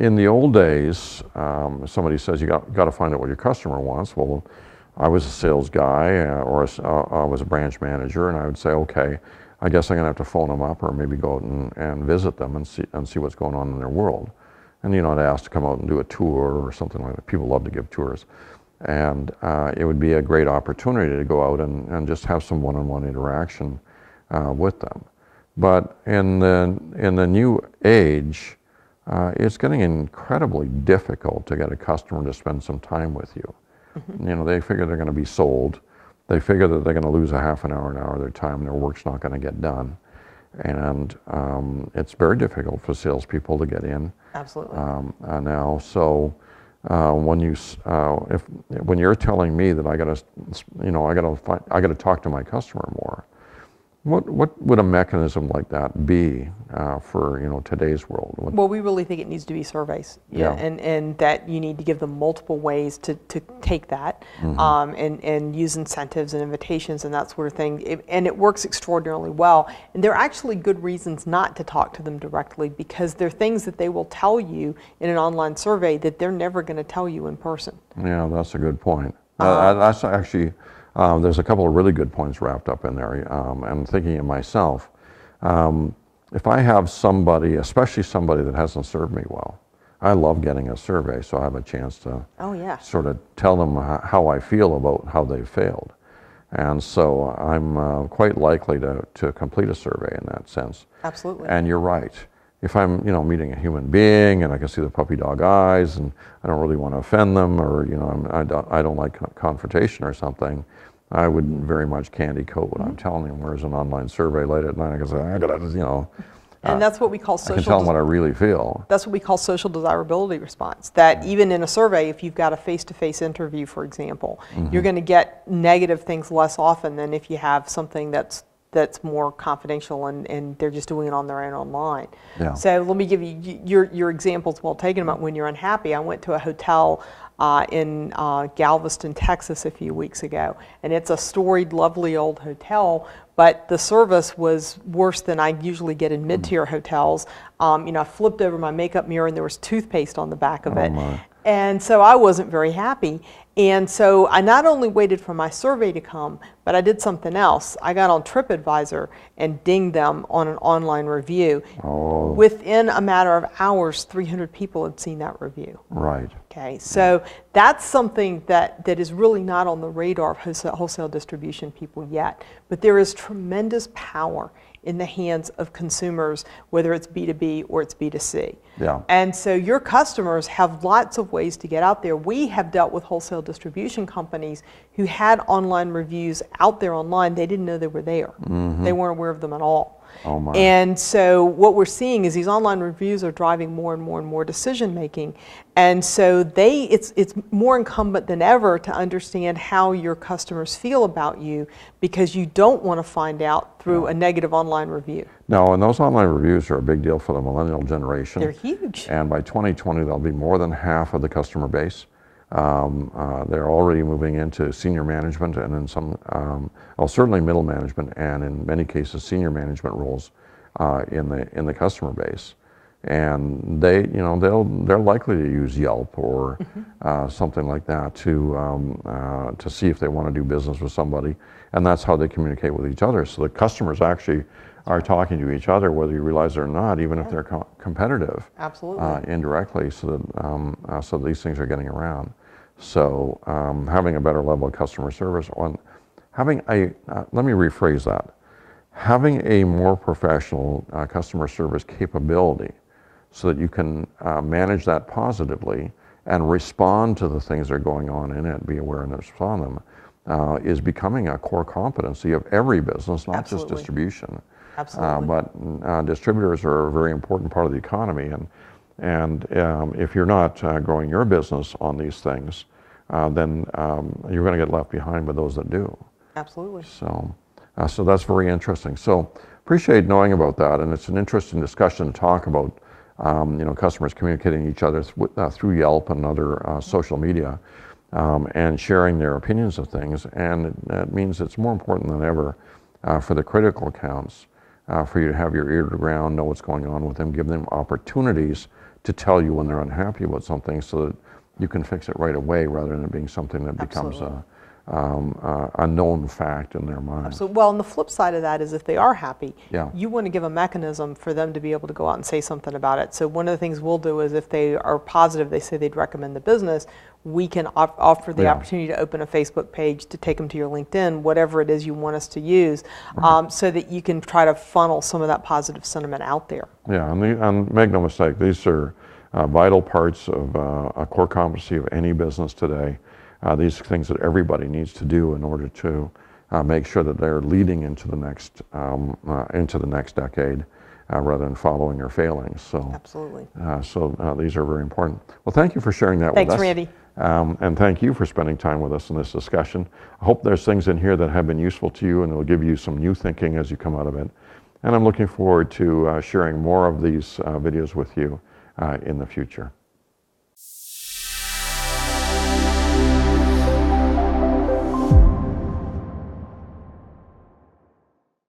in the old days, somebody says you got to find out what your customer wants. Well, I was a sales guy I was a branch manager, and I would say, okay, I guess I'm going to have to phone them up or maybe go out and visit them and see what's going on in their world. And I'd ask to come out and do a tour or something like that. People love to give tours. And it would be a great opportunity to go out and just have some one-on-one interaction with them. But in the new age, it's getting incredibly difficult to get a customer to spend some time with you. Mm-hmm. They figure they're going to be sold. They figure that they're going to lose a half an hour of their time, and their work's not going to get done. And it's very difficult for salespeople to get in. Absolutely. Now, so when you're telling me that I got to talk to my customer more, what would a mechanism like that be for today's world? Well, we really think it needs to be surveys, and that you need to give them multiple ways to take that, mm-hmm. And use incentives and invitations and that sort of thing, and it works extraordinarily well. And there are actually good reasons not to talk to them directly, because there are things that they will tell you in an online survey that they're never going to tell you in person. Yeah, that's a good point. That's actually. There's a couple of really good points wrapped up in there. I'm thinking of myself. If I have somebody, especially somebody that hasn't served me well, I love getting a survey, so I have a chance to sort of tell them how I feel about how they've failed. And so I'm quite likely to complete a survey in that sense. Absolutely. And you're right. If I'm, meeting a human being and I can see the puppy dog eyes and I don't really want to offend them, or, I don't like confrontation or something, I would very much candy coat what I'm telling them. Whereas an online survey late at night, I can say, and that's what we call social. I can tell them what I really feel. That's what we call social desirability response. That even in a survey, if you've got a face-to-face interview, for example, mm-hmm. you're going to get negative things less often than if you have something that's more confidential and they're just doing it on their own online. Yeah. So let me give you your examples well taken about when you're unhappy. I went to a hotel in Galveston, Texas a few weeks ago, and it's a storied, lovely old hotel, but the service was worse than I usually get in mid-tier hotels. I flipped over my makeup mirror and there was toothpaste on the back of it. My. And so I wasn't very happy. And so I not only waited for my survey to come, but I did something else. I got on TripAdvisor and dinged them on an online review. Oh. Within a matter of hours, 300 people had seen that review. Right. Okay, so that's something that is really not on the radar of wholesale distribution people yet. But there is tremendous power in the hands of consumers, whether it's B2B or it's B2C. Yeah. And so your customers have lots of ways to get out there. We have dealt with wholesale distribution companies who had online reviews out there online. They didn't know they were there. Mm-hmm. They weren't aware of them at all. Oh my. And so what we're seeing is these online reviews are driving more and more and more decision making. And so it's more incumbent than ever to understand how your customers feel about you, because you don't want to find out through a negative online review. No, and those online reviews are a big deal for the millennial generation. They're huge. And by 2020, they'll be more than half of the customer base. They're already moving into senior management, and in some, certainly middle management, and in many cases senior management roles in the customer base. And they're likely to use Yelp or something like that to see if they want to do business with somebody, and that's how they communicate with each other. So the customers actually are talking to each other, whether you realize it or not, even if they're competitive. Absolutely. Indirectly, so these things are getting around. So having a better level of customer service, let me rephrase that. Having a more professional customer service capability so that you can manage that positively and respond to the things that are going on in it, be aware and respond to them, is becoming a core competency of every business, not just distribution. Absolutely. But distributors are a very important part of the economy, and if you're not growing your business on these things, then you're going to get left behind by those that do. Absolutely. So that's very interesting. So appreciate knowing about that, and it's an interesting discussion to talk about. Customers communicating each other through Yelp and other social media, and sharing their opinions of things. And that means it's more important than ever for the critical accounts for you to have your ear to the ground, know what's going on with them, give them opportunities to tell you when they're unhappy with something so that you can fix it right away rather than it being something that becomes a known fact in their mind. So, well, and the flip side of that is if they are happy, Yeah. you want to give a mechanism for them to be able to go out and say something about it. So one of the things we'll do is if they are positive, they say they'd recommend the business, we can offer the Yeah. opportunity to open a Facebook page, to take them to your LinkedIn, whatever it is you want us to use, so that you can try to funnel some of that positive sentiment out there. Yeah, and make no mistake, these are vital parts of a core competency of any business today. These are things that everybody needs to do in order to make sure that they're leading into the next decade rather than following or failing. So, Absolutely. These are very important. Well, thank you for sharing that with us. Thanks, Randy. And thank you for spending time with us in this discussion. I hope there's things in here that have been useful to you and will give you some new thinking as you come out of it. And I'm looking forward to sharing more of these videos with you in the future.